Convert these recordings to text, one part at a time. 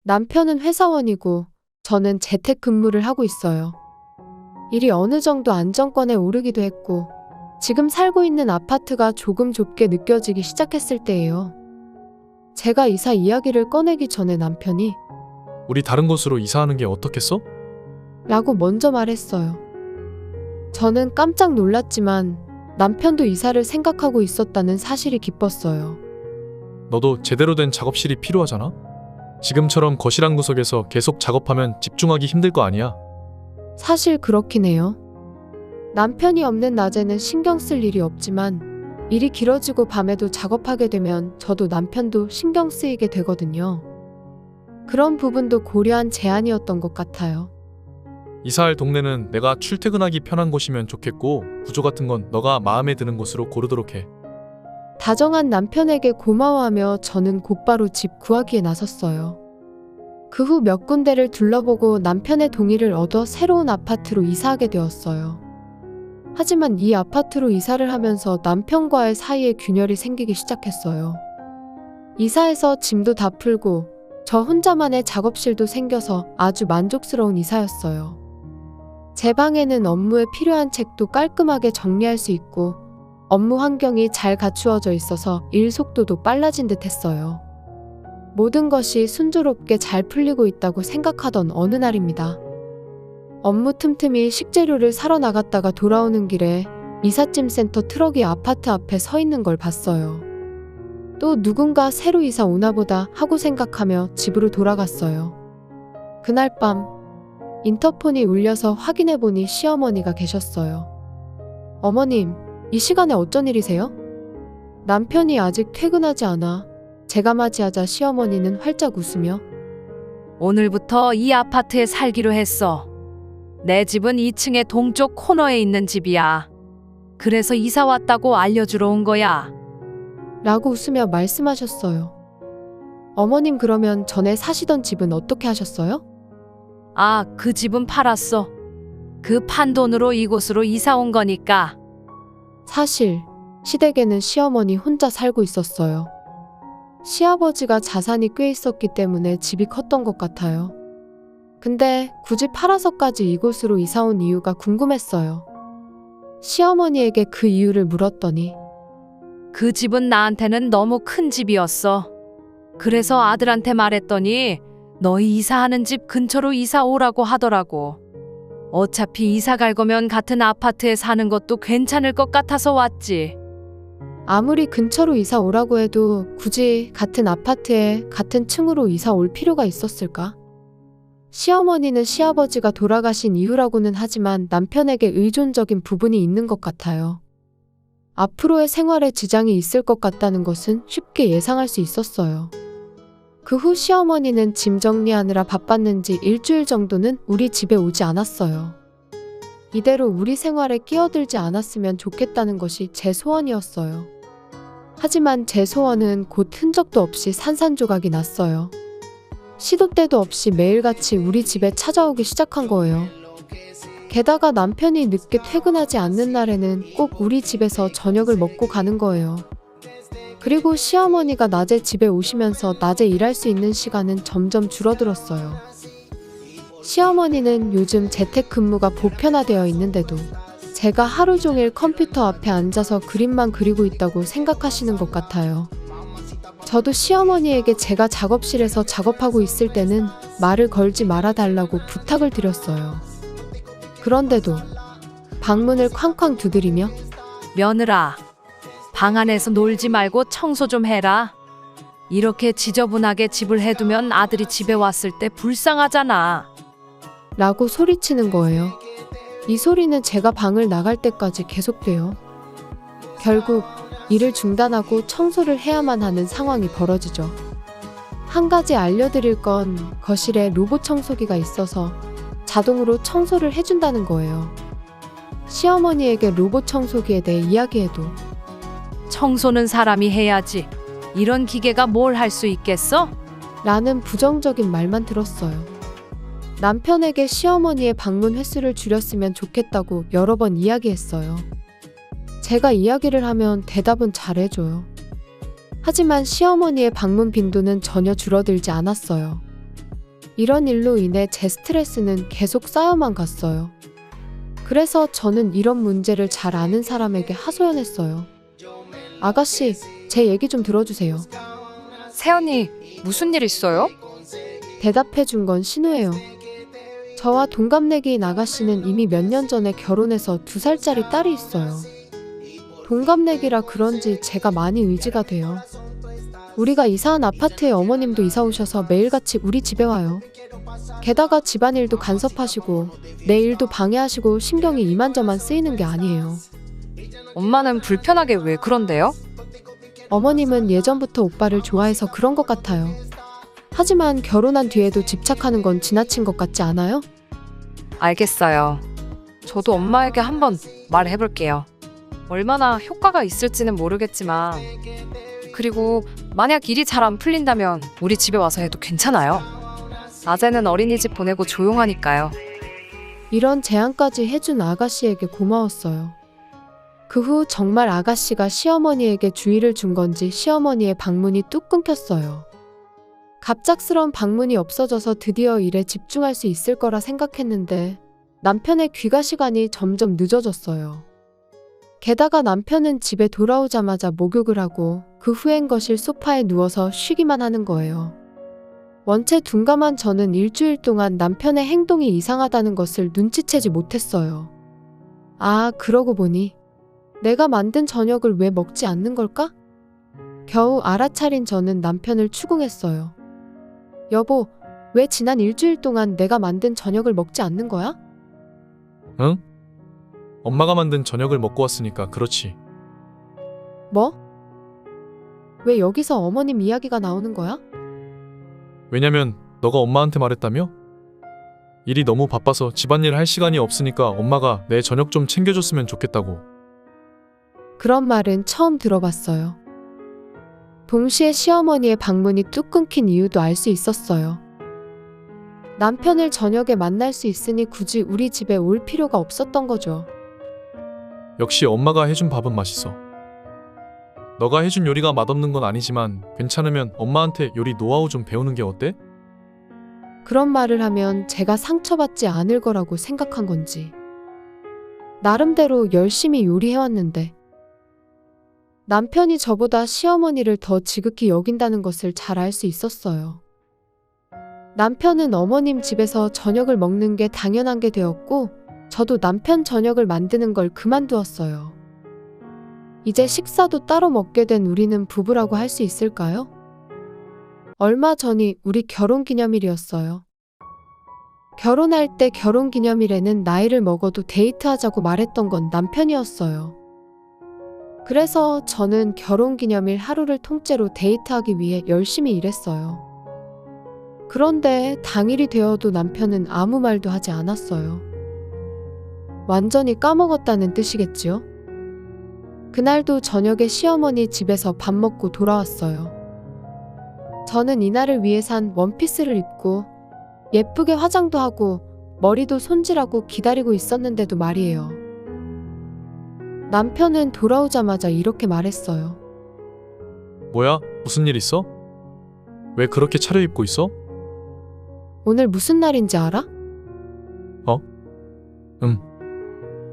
남편은 회사원이고 저는 재택근무를 하고 있어요. 일이 어느 정도 안정권에 오르기도 했고 지금 살고 있는 아파트가 조금 좁게 느껴지기 시작했을 때예요. 제가 이사 이야기를 꺼내기 전에 남편이 우리 다른 곳으로 이사하는 게 어떻겠어? 라고 먼저 말했어요. 저는 깜짝 놀랐지만 남편도 이사를 생각하고 있었다는 사실이 기뻤어요. 너도 제대로 된 작업실이 필요하잖아? 지금처럼 거실 한 구석에서 계속 작업하면 집중하기 힘들 거 아니야? 사실 그렇긴 해요. 남편이 없는 낮에는 신경 쓸 일이 없지만 일이 길어지고 밤에도 작업하게 되면 저도 남편도 신경 쓰이게 되거든요. 그런 부분도 고려한 제안이었던 것 같아요. 이사할 동네는 내가 출퇴근하기 편한 곳이면 좋겠고 구조 같은 건 너가 마음에 드는 곳으로 고르도록 해. 다정한 남편에게 고마워하며 저는 곧바로 집 구하기에 나섰어요. 그 후 몇 군데를 둘러보고 남편의 동의를 얻어 새로운 아파트로 이사하게 되었어요. 하지만 이 아파트로 이사를 하면서 남편과의 사이에 균열이 생기기 시작했어요. 이사해서 짐도 다 풀고 저 혼자만의 작업실도 생겨서 아주 만족스러운 이사였어요. 제 방에는 업무에 필요한 책도 깔끔하게 정리할 수 있고 업무 환경이 잘 갖추어져 있어서 일 속도도 빨라진 듯 했어요. 모든 것이 순조롭게 잘 풀리고 있다고 생각하던 어느 날입니다. 업무 틈틈이 식재료를 사러 나갔다가 돌아오는 길에 이삿짐 센터 트럭이 아파트 앞에 서 있는 걸 봤어요. 또 누군가 새로 이사 오나 보다 하고 생각하며 집으로 돌아갔어요. 그날 밤 인터폰이 울려서 확인해보니 시어머니가 계셨어요. 어머님, 이 시간에 어쩐 일이세요? 남편이 아직 퇴근하지 않아 제가 맞이하자 시어머니는 활짝 웃으며 오늘부터 이 아파트에 살기로 했어. 내 집은 2층의 동쪽 코너에 있는 집이야. 그래서 이사 왔다고 알려주러 온 거야. 라고 웃으며 말씀하셨어요. 어머님 그러면 전에 사시던 집은 어떻게 하셨어요? 아, 그 집은 팔았어. 그 판 돈으로 이곳으로 이사 온 거니까. 사실 시댁에는 시어머니 혼자 살고 있었어요. 시아버지가 자산이 꽤 있었기 때문에 집이 컸던 것 같아요. 근데 굳이 팔아서까지 이곳으로 이사 온 이유가 궁금했어요. 시어머니에게 그 이유를 물었더니 그 집은 나한테는 너무 큰 집이었어. 그래서 아들한테 말했더니 너희 이사하는 집 근처로 이사 오라고 하더라고. 어차피 이사 갈 거면 같은 아파트에 사는 것도 괜찮을 것 같아서 왔지. 아무리 근처로 이사 오라고 해도 굳이 같은 아파트에 같은 층으로 이사 올 필요가 있었을까? 시어머니는 시아버지가 돌아가신 이후라고는 하지만 남편에게 의존적인 부분이 있는 것 같아요. 앞으로의 생활에 지장이 있을 것 같다는 것은 쉽게 예상할 수 있었어요. 그 후 시어머니는 짐 정리하느라 바빴는지 일주일 정도는 우리 집에 오지 않았어요. 이대로 우리 생활에 끼어들지 않았으면 좋겠다는 것이 제 소원이었어요. 하지만 제 소원은 곧 흔적도 없이 산산조각이 났어요. 시도 때도 없이 매일같이 우리 집에 찾아오기 시작한 거예요. 게다가 남편이 늦게 퇴근하지 않는 날에는 꼭 우리 집에서 저녁을 먹고 가는 거예요. 그리고 시어머니가 낮에 집에 오시면서 낮에 일할 수 있는 시간은 점점 줄어들었어요. 시어머니는 요즘 재택근무가 보편화되어 있는데도 제가 하루 종일 컴퓨터 앞에 앉아서 그림만 그리고 있다고 생각하시는 것 같아요. 저도 시어머니에게 제가 작업실에서 작업하고 있을 때는 말을 걸지 말아달라고 부탁을 드렸어요. 그런데도 방문을 쾅쾅 두드리며 며느라, 방 안에서 놀지 말고 청소 좀 해라. 이렇게 지저분하게 집을 해두면 아들이 집에 왔을 때 불쌍하잖아. 라고 소리치는 거예요. 이 소리는 제가 방을 나갈 때까지 계속돼요. 결국 일을 중단하고 청소를 해야만 하는 상황이 벌어지죠. 한 가지 알려드릴 건 거실에 로봇 청소기가 있어서 자동으로 청소를 해준다는 거예요. 시어머니에게 로봇 청소기에 대해 이야기해도 청소는 사람이 해야지. 이런 기계가 뭘 할 수 있겠어? 라는 부정적인 말만 들었어요. 남편에게 시어머니의 방문 횟수를 줄였으면 좋겠다고 여러 번 이야기했어요. 제가 이야기를 하면 대답은 잘해줘요. 하지만 시어머니의 방문 빈도는 전혀 줄어들지 않았어요. 이런 일로 인해 제 스트레스는 계속 쌓여만 갔어요. 그래서 저는 이런 문제를 잘 아는 사람에게 하소연했어요. 아가씨, 제 얘기 좀 들어주세요. 새언니, 무슨 일 있어요? 대답해 준 건 신우예요. 저와 동갑내기인 아가씨는 이미 몇 년 전에 결혼해서 2살짜리 딸이 있어요. 동갑내기라 그런지 제가 많이 의지가 돼요. 우리가 이사한 아파트에 어머님도 이사 오셔서 매일같이 우리 집에 와요. 게다가 집안일도 간섭하시고 내 일도 방해하시고 신경이 이만저만 쓰이는 게 아니에요. 엄마는 불편하게 왜 그런데요? 어머님은 예전부터 오빠를 좋아해서 그런 것 같아요. 하지만 결혼한 뒤에도 집착하는 건 지나친 것 같지 않아요? 알겠어요. 저도 엄마에게 한번 말해볼게요. 얼마나 효과가 있을지는 모르겠지만, 그리고 만약 일이 잘 안 풀린다면 우리 집에 와서 해도 괜찮아요. 낮에는 어린이집 보내고 조용하니까요. 이런 제안까지 해준 아가씨에게 고마웠어요. 그 후 정말 아가씨가 시어머니에게 주의를 준 건지 시어머니의 방문이 뚝 끊겼어요. 갑작스런 방문이 없어져서 드디어 일에 집중할 수 있을 거라 생각했는데 남편의 귀가 시간이 점점 늦어졌어요. 게다가 남편은 집에 돌아오자마자 목욕을 하고 그 후엔 거실 소파에 누워서 쉬기만 하는 거예요. 원체 둔감한 저는 일주일 동안 남편의 행동이 이상하다는 것을 눈치채지 못했어요. 아, 그러고 보니 내가 만든 저녁을 왜 먹지 않는 걸까? 겨우 알아차린 저는 남편을 추궁했어요. 여보, 왜 지난 일주일 동안 내가 만든 저녁을 먹지 않는 거야? 응? 엄마가 만든 저녁을 먹고 왔으니까 그렇지. 뭐? 왜 여기서 어머님 이야기가 나오는 거야? 왜냐면 너가 엄마한테 말했다며? 일이 너무 바빠서 집안일 할 시간이 없으니까 엄마가 내 저녁 좀 챙겨줬으면 좋겠다고. 그런 말은 처음 들어봤어요. 동시에 시어머니의 방문이 뚝 끊긴 이유도 알 수 있었어요. 남편을 저녁에 만날 수 있으니 굳이 우리 집에 올 필요가 없었던 거죠. 역시 엄마가 해준 밥은 맛있어. 너가 해준 요리가 맛없는 건 아니지만 괜찮으면 엄마한테 요리 노하우 좀 배우는 게 어때? 그런 말을 하면 제가 상처받지 않을 거라고 생각한 건지. 나름대로 열심히 요리해왔는데 남편이 저보다 시어머니를 더 지극히 여긴다는 것을 잘 알 수 있었어요. 남편은 어머님 집에서 저녁을 먹는 게 당연한 게 되었고 저도 남편 저녁을 만드는 걸 그만두었어요. 이제 식사도 따로 먹게 된 우리는 부부라고 할 수 있을까요? 얼마 전이 우리 결혼기념일이었어요. 결혼할 때 결혼기념일에는 나이를 먹어도 데이트하자고 말했던 건 남편이었어요. 그래서 저는 결혼기념일 하루를 통째로 데이트하기 위해 열심히 일했어요. 그런데 당일이 되어도 남편은 아무 말도 하지 않았어요. 완전히 까먹었다는 뜻이겠지요? 그날도 저녁에 시어머니 집에서 밥 먹고 돌아왔어요. 저는 이날을 위해 산 원피스를 입고 예쁘게 화장도 하고 머리도 손질하고 기다리고 있었는데도 말이에요. 남편은 돌아오자마자 이렇게 말했어요. 뭐야? 무슨 일 있어? 왜 그렇게 차려입고 있어? 오늘 무슨 날인지 알아?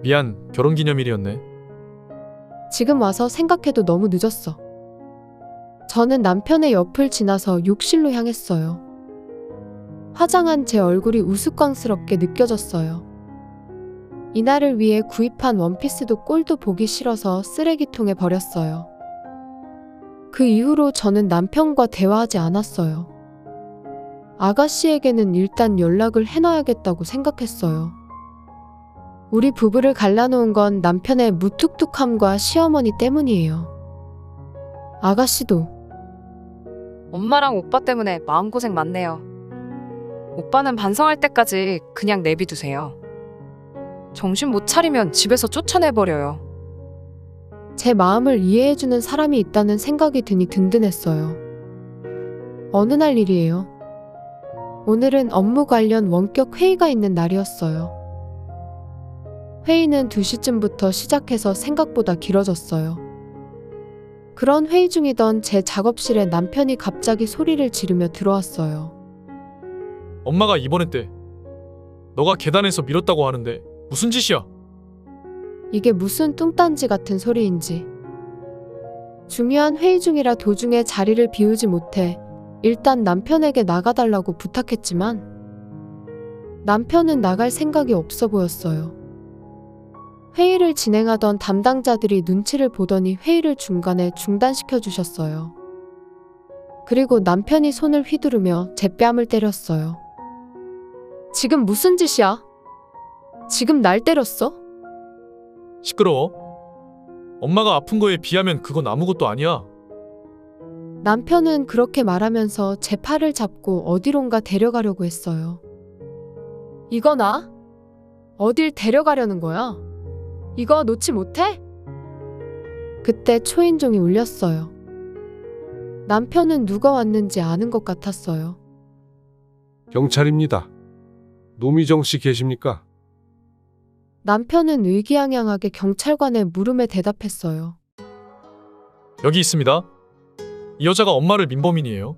미안, 결혼기념일이었네. 지금 와서 생각해도 너무 늦었어. 저는 남편의 옆을 지나서 욕실로 향했어요. 화장한 제 얼굴이 우스꽝스럽게 느껴졌어요. 이날을 위해 구입한 원피스도 꼴도 보기 싫어서 쓰레기통에 버렸어요. 그 이후로 저는 남편과 대화하지 않았어요. 아가씨에게는 일단 연락을 해놔야겠다고 생각했어요. 우리 부부를 갈라놓은 건 남편의 무뚝뚝함과 시어머니 때문이에요. 아가씨도 엄마랑 오빠 때문에 마음고생 많네요. 오빠는 반성할 때까지 그냥 내비두세요. 정신 못 차리면 집에서 쫓아내버려요. 제 마음을 이해해주는 사람이 있다는 생각이 드니 든든했어요. 어느 날 일이에요. 오늘은 업무 관련 원격 회의가 있는 날이었어요. 회의는 2시쯤부터 시작해서 생각보다 길어졌어요. 그런 회의 중이던 제 작업실에 남편이 갑자기 소리를 지르며 들어왔어요. 엄마가 입원했대. 너가 계단에서 밀었다고 하는데 무슨 짓이야? 이게 무슨 뚱딴지 같은 소리인지. 중요한 회의 중이라 도중에 자리를 비우지 못해 일단 남편에게 나가달라고 부탁했지만 남편은 나갈 생각이 없어 보였어요. 회의를 진행하던 담당자들이 눈치를 보더니 회의를 중간에 중단시켜 주셨어요. 그리고 남편이 손을 휘두르며 제 뺨을 때렸어요. 지금 무슨 짓이야? 지금 날 때렸어? 시끄러워. 엄마가 아픈 거에 비하면 그건 아무것도 아니야. 남편은 그렇게 말하면서 제 팔을 잡고 어디론가 데려가려고 했어요. 이거 나? 어딜 데려가려는 거야? 이거 놓지 못해? 그때 초인종이 울렸어요. 남편은 누가 왔는지 아는 것 같았어요. 경찰입니다. 노미정 씨 계십니까? 남편은 의기양양하게 경찰관의 물음에 대답했어요. 여기 있습니다. 이 여자가 엄마를 민범인이에요.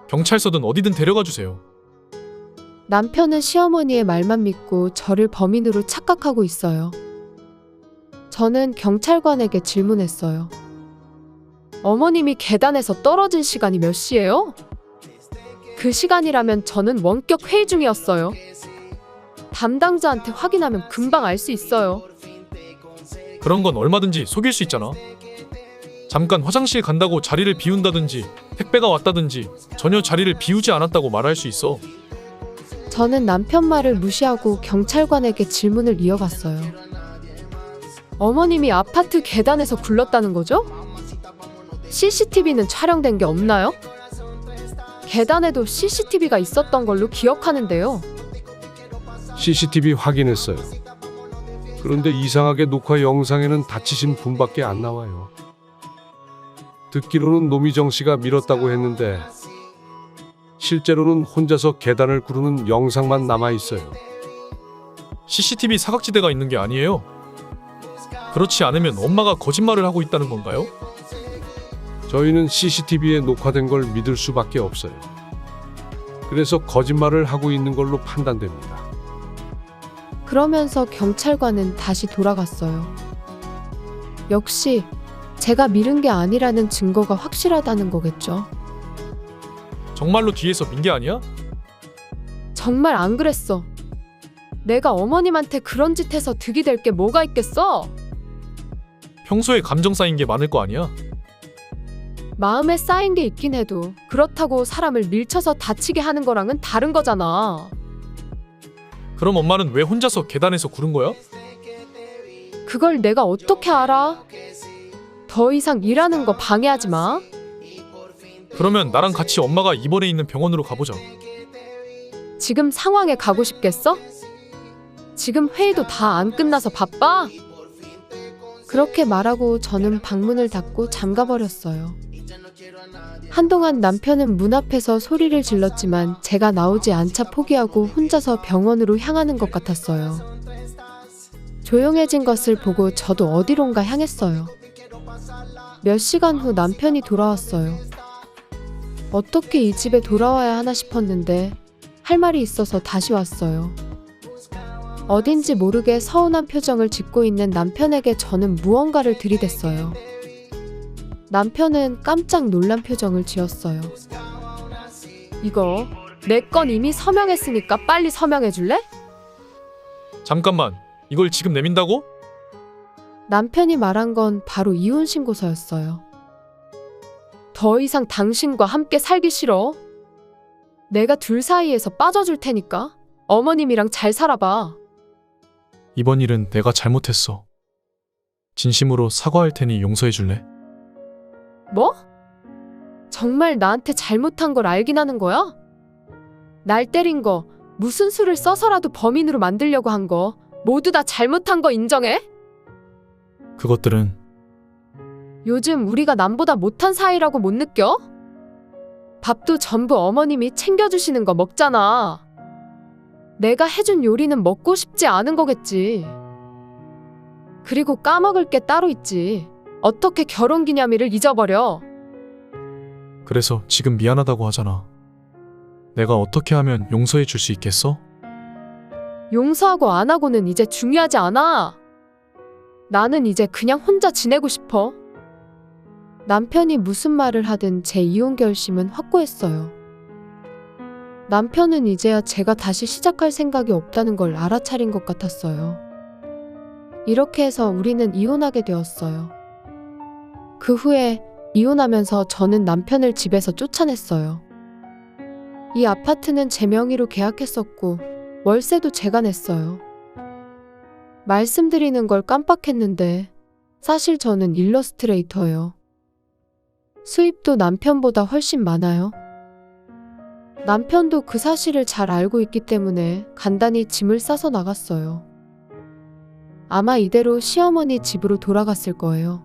경찰서든 어디든 데려가 주세요. 남편은 시어머니의 말만 믿고 저를 범인으로 착각하고 있어요. 저는 경찰관에게 질문했어요. 어머님이 계단에서 떨어진 시간이 몇 시예요? 그 시간이라면 저는 원격 회의 중이었어요. 담당자한테 확인하면 금방 알 수 있어요. 그런 건 얼마든지 속일 수 있잖아. 잠깐 화장실 간다고 자리를 비운다든지 택배가 왔다든지 전혀 자리를 비우지 않았다고 말할 수 있어. 저는 남편 말을 무시하고 경찰관에게 질문을 이어갔어요. 어머님이 아파트 계단에서 굴렀다는 거죠? CCTV는 촬영된 게 없나요? 계단에도 CCTV가 있었던 걸로 기억하는데요. CCTV 확인했어요. 그런데 이상하게 녹화 영상에는 다치신 분밖에 안 나와요. 듣기로는 노미정 씨가 밀었다고 했는데 실제로는 혼자서 계단을 구르는 영상만 남아 있어요. CCTV 사각지대가 있는 게 아니에요. 그렇지 않으면 엄마가 거짓말을 하고 있다는 건가요? 저희는 CCTV에 녹화된 걸 믿을 수밖에 없어요. 그래서 거짓말을 하고 있는 걸로 판단됩니다. 그러면서 경찰관은 다시 돌아갔어요. 역시 제가 밀은 게 아니라는 증거가 확실하다는 거겠죠. 정말로 뒤에서 민 게 아니야? 정말 안 그랬어. 내가 어머님한테 그런 짓 해서 득이 될 게 뭐가 있겠어? 평소에 감정 쌓인 게 많을 거 아니야? 마음에 쌓인 게 있긴 해도 그렇다고 사람을 밀쳐서 다치게 하는 거랑은 다른 거잖아. 그럼 엄마는 왜 혼자서 계단에서 구른 거야? 그걸 내가 어떻게 알아? 더 이상 일하는 거 방해하지 마. 그러면 나랑 같이 엄마가 입원해 있는 병원으로 가보자. 지금 상황에 가고 싶겠어? 지금 회의도 다 안 끝나서 바빠? 그렇게 말하고 저는 방문을 닫고 잠가버렸어요. 한동안 남편은 문 앞에서 소리를 질렀지만 제가 나오지 않자 포기하고 혼자서 병원으로 향하는 것 같았어요. 조용해진 것을 보고 저도 어디론가 향했어요. 몇 시간 후 남편이 돌아왔어요. 어떻게 이 집에 돌아와야 하나 싶었는데 할 말이 있어서 다시 왔어요. 어딘지 모르게 서운한 표정을 짓고 있는 남편에게 저는 무언가를 들이댔어요. 남편은 깜짝 놀란 표정을 지었어요. 이거 내 건 이미 서명했으니까 빨리 서명해 줄래? 잠깐만, 이걸 지금 내민다고? 남편이 말한 건 바로 이혼 신고서였어요. 더 이상 당신과 함께 살기 싫어. 내가 둘 사이에서 빠져줄 테니까 어머님이랑 잘 살아봐. 이번 일은 내가 잘못했어. 진심으로 사과할 테니 용서해 줄래? 뭐? 정말 나한테 잘못한 걸 알긴 하는 거야? 날 때린 거, 무슨 수를 써서라도 범인으로 만들려고 한 거 모두 다 잘못한 거 인정해? 그것들은 요즘 우리가 남보다 못한 사이라고 못 느껴? 밥도 전부 어머님이 챙겨주시는 거 먹잖아. 내가 해준 요리는 먹고 싶지 않은 거겠지. 그리고 까먹을 게 따로 있지. 어떻게 결혼기념일을 잊어버려? 그래서 지금 미안하다고 하잖아. 내가 어떻게 하면 용서해 줄 수 있겠어? 용서하고 안 하고는 이제 중요하지 않아. 나는 이제 그냥 혼자 지내고 싶어. 남편이 무슨 말을 하든 제 이혼 결심은 확고했어요. 남편은 이제야 제가 다시 시작할 생각이 없다는 걸 알아차린 것 같았어요. 이렇게 해서 우리는 이혼하게 되었어요. 그 후에 이혼하면서 저는 남편을 집에서 쫓아냈어요. 이 아파트는 제 명의로 계약했었고 월세도 제가 냈어요. 말씀드리는 걸 깜빡했는데 사실 저는 일러스트레이터예요. 수입도 남편보다 훨씬 많아요. 남편도 그 사실을 잘 알고 있기 때문에 간단히 짐을 싸서 나갔어요. 아마 이대로 시어머니 집으로 돌아갔을 거예요.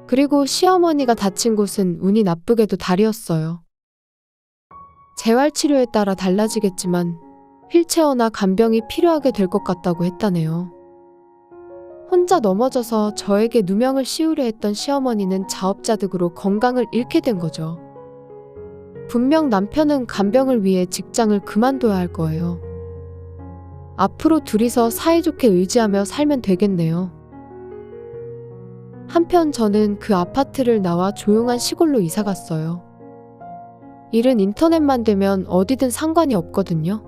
그리고 시어머니가 다친 곳은 운이 나쁘게도 다리였어요. 재활치료에 따라 달라지겠지만 휠체어나 간병이 필요하게 될 것 같다고 했다네요. 혼자 넘어져서 저에게 누명을 씌우려 했던 시어머니는 자업자득으로 건강을 잃게 된 거죠. 분명 남편은 간병을 위해 직장을 그만둬야 할 거예요. 앞으로 둘이서 사이좋게 의지하며 살면 되겠네요. 한편 저는 그 아파트를 나와 조용한 시골로 이사 갔어요. 일은 인터넷만 되면 어디든 상관이 없거든요.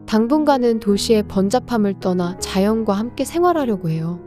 당분간은 도시의 번잡함을 떠나 자연과 함께 생활하려고 해요.